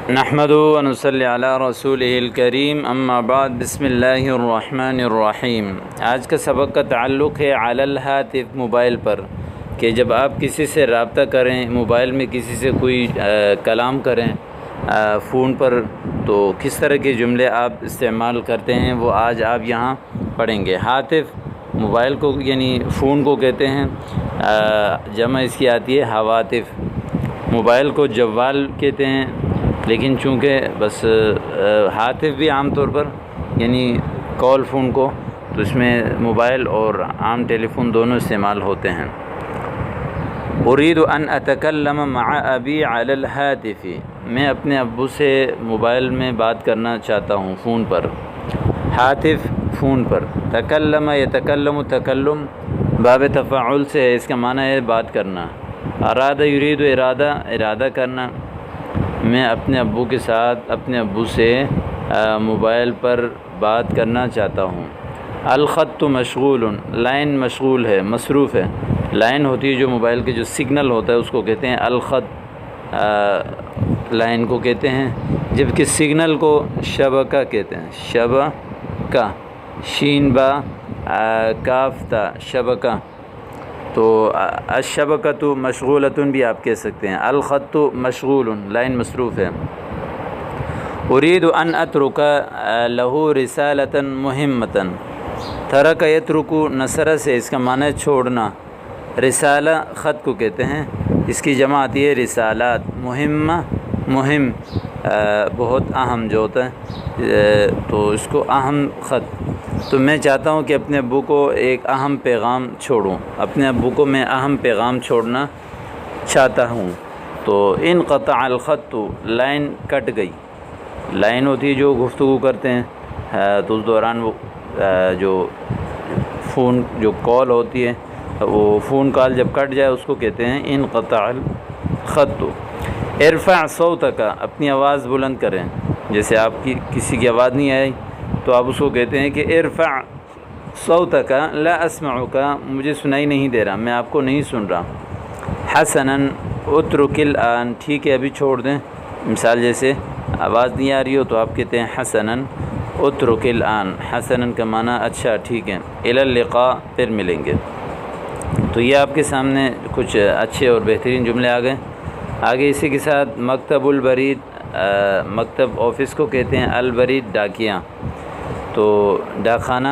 نحمدہ و نصلی علی رسولہ الکریم اما بعد بسم اللہ الرحمن الرحیم۔ آج کا سبق کا تعلق ہے علی الہاتف، موبائل پر، کہ جب آپ کسی سے رابطہ کریں، موبائل میں کسی سے کوئی کلام کریں فون پر، تو کس طرح کے جملے آپ استعمال کرتے ہیں وہ آج آپ یہاں پڑھیں گے۔ ہاتف موبائل کو یعنی فون کو کہتے ہیں، جمع اس کی آتی ہے ہواتف۔ موبائل کو جوال کہتے ہیں، لیکن چونکہ بس ہاتف بھی عام طور پر یعنی کال فون کو، تو اس میں موبائل اور عام ٹیلی فون دونوں استعمال ہوتے ہیں۔ اريد ان اتکلم مع ابی علی الہاتف، میں اپنے ابو سے موبائل میں بات کرنا چاہتا ہوں فون پر۔ ہاتف فون پر، تکلم یتکلم، تکلم باب تفاعل سے ہے، اس کا معنی ہے بات کرنا۔ اراد یرید، ارادہ کرنا۔ میں اپنے ابو کے ساتھ، اپنے ابو سے موبائل پر بات کرنا چاہتا ہوں۔ الخط مشغول، لائن مشغول ہے، مصروف ہے۔ لائن ہوتی ہے جو موبائل کے جو سگنل ہوتا ہے اس کو کہتے ہیں الخط، لائن کو کہتے ہیں، جبکہ سگنل کو شبکہ کہتے ہیں۔ شبکہ، شین با کاف تا، شبکہ۔ تو الشبکۃ مشغولۃ بھی آپ کہہ سکتے ہیں۔ الخط مشغول، لائن مصروف ہے۔ اريد ان اترک له رسالۃ مہمۃ، ترک یترک نصر سے، اس کا معنی ہے چھوڑنا۔ رسالہ خط کو کہتے ہیں، اس کی جمع آتی ہے رسالات۔ مہمہ، مہم بہت اہم جو ہوتا ہے، تو اس کو اہم خط۔ تو میں چاہتا ہوں کہ اپنے ابو کو ایک اہم پیغام چھوڑوں، اپنے ابو کو میں اہم پیغام چھوڑنا چاہتا ہوں۔ تو انقطع الخط، لائن کٹ گئی۔ لائن ہوتی ہے جو گفتگو کرتے ہیں، تو اس دوران وہ جو فون جو کال ہوتی ہے، وہ فون کال جب کٹ جائے اس کو کہتے ہیں انقطع الخط۔ ارفع صوتک، اپنی آواز بلند کریں۔ جیسے آپ کی کسی کی آواز نہیں آئی تو آپ اس کو کہتے ہیں کہ ارفع صوتک لا اسمعک، مجھے سنائی نہیں دے رہا، میں آپ کو نہیں سن رہا۔ حسنا اترک الآن، ٹھیک ہے ابھی چھوڑ دیں۔ مثال جیسے آواز نہیں آ رہی ہو تو آپ کہتے ہیں حسنا اترک الآن۔ حسنا کا معنی اچھا، ٹھیک ہے۔ الی اللقاء، پھر ملیں گے۔ تو یہ آپ کے سامنے کچھ اچھے اور بہترین جملے آ گئے۔ آگے اسی کے ساتھ مکتب البرید، مکتب آفس کو کہتے ہیں، البرید ڈاکیاں، تو ڈاک خانہ۔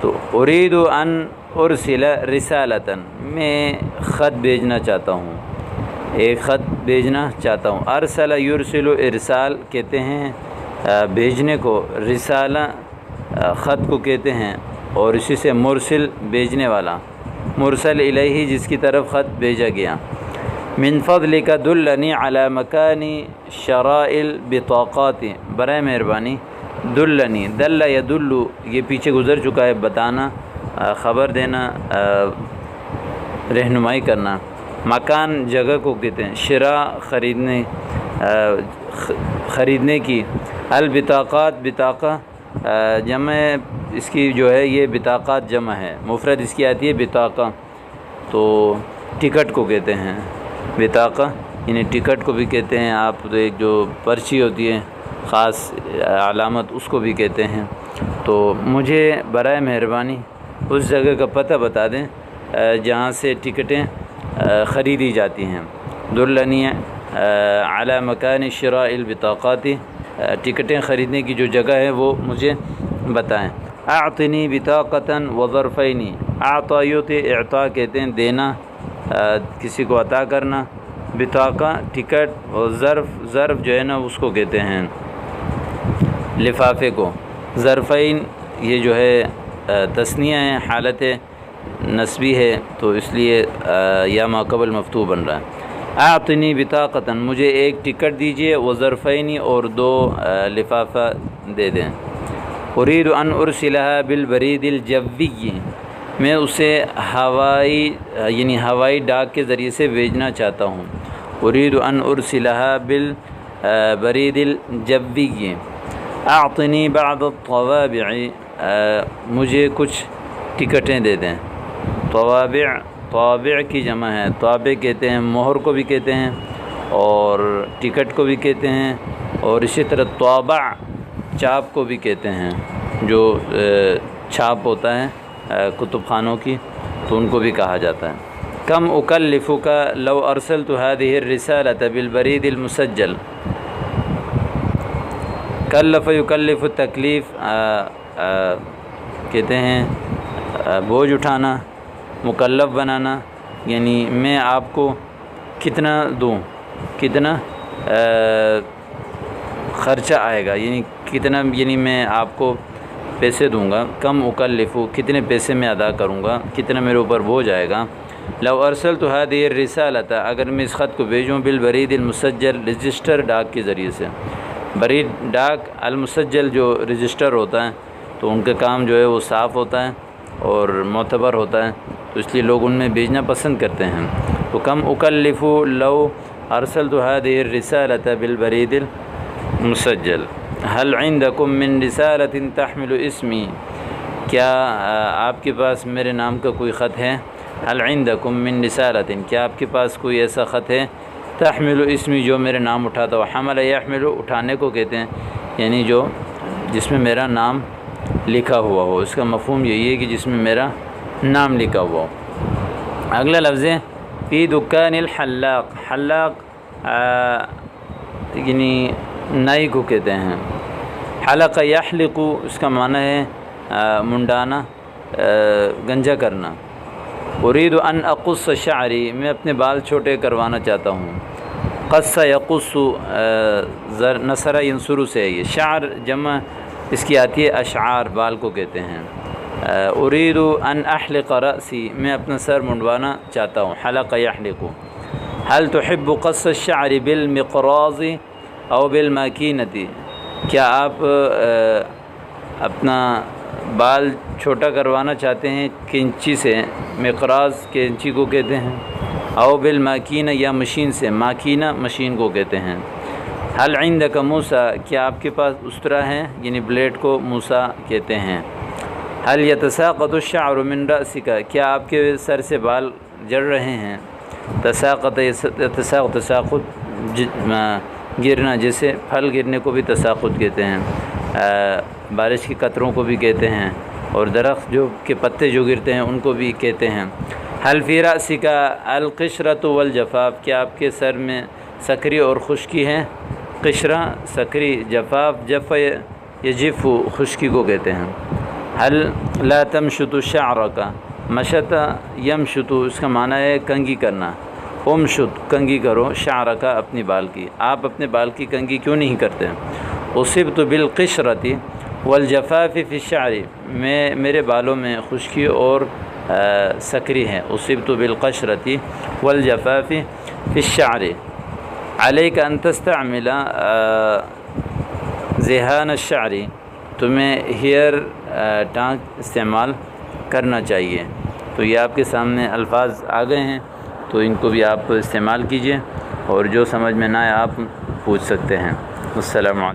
تو اريد ان ارسل رسالۃ، میں خط بھیجنا چاہتا ہوں، ایک خط بھیجنا چاہتا ہوں۔ ارسل یرسل، ارسال کہتے ہیں بھیجنے کو، رسالہ خط کو کہتے ہیں، اور اسی سے مرسل بھیجنے والا، مرسل الیہ جس کی طرف خط بھیجا گیا۔ من فضلک دلنی علی مکان شراء البطاقات، برائے مہربانی، دلنی، دل یدل، یہ پیچھے گزر چکا ہے، بتانا، خبر دینا، رہنمائی کرنا۔ مکان جگہ کو کہتے ہیں، شراء خریدنے کی، البطاقات بطاقہ جمع اس کی جو ہے، یہ بطاقات جمع ہے، مفرد اس کی آتی ہے بطاقہ، تو ٹکٹ کو کہتے ہیں بطاقہ، یعنی ٹکٹ کو بھی کہتے ہیں آپ، تو ایک جو پرچی ہوتی ہے خاص علامت، اس کو بھی کہتے ہیں۔ تو مجھے برائے مہربانی اس جگہ کا پتہ بتا دیں جہاں سے ٹکٹیں خریدی جاتی ہیں۔ دلنی علی مکان شراء البطاقات، ٹکٹیں خریدنے کی جو جگہ ہے وہ مجھے بتائیں۔ اعطنی بطاقۃ وظرفین، اعطا یعطی، اعطا کہتے ہیں دینا، کسی کو عطا کرنا، بطاقہ ٹکٹ، اور ظرف جو ہے نا اس کو کہتے ہیں لفافے کو۔ ظرفین یہ جو ہے تثنیہ ہے، حالت نسبی ہے، تو اس لیے یا ما قبل مفتوح بن رہا ہے۔ اعطنی بطاقۃ، مجھے ایک ٹکٹ دیجیے، وظرفین، اور دو لفافہ دے دیں۔ اريد ان ارسلها بالبرید الجوی، میں اسے ہوائی یعنی ہوائی ڈاک کے ذریعے سے بھیجنا چاہتا ہوں۔ اريد ان ارسلها بالبرید الجوی۔ اعطنی بعض الطوابع، مجھے کچھ ٹکٹیں دے دیں۔ طوابع، طابع کی جمع ہے، طابع کہتے ہیں مہر کو بھی کہتے ہیں، اور ٹکٹ کو بھی کہتے ہیں، اور اسی طرح طابع چاپ کو بھی کہتے ہیں، جو چھاپ ہوتا ہے کتب خانوں کی، تو ان کو بھی کہا جاتا ہے۔ کم اکلفک لو ارسلت هذه الرسالة بالبريد المسجل۔ کلف یکلف التکلیف کہتے ہیں بوجھ اٹھانا، مکلف بنانا، یعنی میں آپ کو کتنا دوں، کتنا خرچہ آئے گا، یعنی کتنا، یعنی میں آپ کو پیسے دوں گا۔ کم اکلف، کتنے پیسے میں ادا کروں گا، کتنا میرے اوپر بوجھ آئے گا۔ لو ارسلت هذه الرسالة، اگر میں اس خط کو بھیجوں بالبرید المسجل، رجسٹر ڈاک کے ذریعے سے۔ برید ڈاک، المسجل جو رجسٹر ہوتا ہے، تو ان کا کام جو ہے وہ صاف ہوتا ہے اور معتبر ہوتا ہے، تو اس لیے لوگ ان میں بھیجنا پسند کرتے ہیں۔ تو کم اکلف لو ارسلت هذه الرسالة بالبرید المسجل۔ هل عندكم من رسالة تحمل اسمی، کیا آپ کے پاس میرے نام کا کوئی خط ہے؟ هل عندكم من رسالة، کیا آپ کے پاس کوئی ایسا خط ہے؟ تحمل اسمی، جو میرے نام اٹھاتا ہو۔ حمل یحمل اٹھانے کو کہتے ہیں، یعنی جو جس میں میرا نام لکھا ہوا ہو، اس کا مفہوم یہی ہے کہ جس میں میرا نام لکھا ہوا ہو۔ اگلا لفظ ہے فی دکان الحلاق۔ حلاق یعنی نائی کو کہتے ہیں۔ حلق یحلق، اس کا معنی ہے منڈانا، گنجا کرنا۔ اريد ان اقص شعری، میں اپنے بال چھوٹے کروانا چاہتا ہوں۔ قص یقص، نصر ینصر سے ہے یہ۔ شعر جمع اس کی آتی ہے اشعار، بال کو کہتے ہیں۔ اريد ان احلق رأسی، میں اپنا سر منڈوانا چاہتا ہوں۔ حلق یحلق۔ هل تحب قص الشعر بالمقراض او بالماکینۃ، کیا آپ اپنا بال چھوٹا کروانا چاہتے ہیں کینچی سے؟ مقراض کینچی کو کہتے ہیں۔ او بالماکینہ، یا مشین سے، ماکینہ مشین کو کہتے ہیں۔ حل عندک موسیٰ، کیا آپ کے پاس استرا ہے، یعنی بلیڈ کو موسیٰ کہتے ہیں۔ حل یتساقط الشعر من رأسک، کیا آپ کے سر سے بال جڑ رہے ہیں؟ تساقط، تساقط گرنا، جیسے پھل گرنے کو بھی تساقط کہتے ہیں، بارش کے قطروں کو بھی کہتے ہیں، اور درخت جو کے پتے جو گرتے ہیں ان کو بھی کہتے ہیں۔ حل فی رأسک القشرۃ والجفاف، کیا آپ کے سر میں سکری اور خشکی ہے؟ قشرہ سکری، جفاف جف یجف خشکی کو کہتے ہیں۔ حل لا تمشط شعرک، مشط یمشط، اس کا معنی ہے کنگھی کرنا۔ امشط، کنگھی کرو، شعرک، اپنی بال کی، آپ اپنے بال کی کنگھی کیوں نہیں کرتے؟ اصبت بالقشرۃ والجفاف فی الشعر، میرے بالوں میں خشکی اور سکری ہے۔ اصبت بالقشرۃ والجفاف فی الشعر۔ علیک ان تستعمل ذہان الشعر، تمہیں ہیئر ٹانک استعمال کرنا چاہیے۔ تو یہ آپ کے سامنے الفاظ آ گئے ہیں، تو ان کو بھی آپ استعمال کیجئے، اور جو سمجھ میں نہ آئے آپ پوچھ سکتے ہیں۔ السلام علیکم۔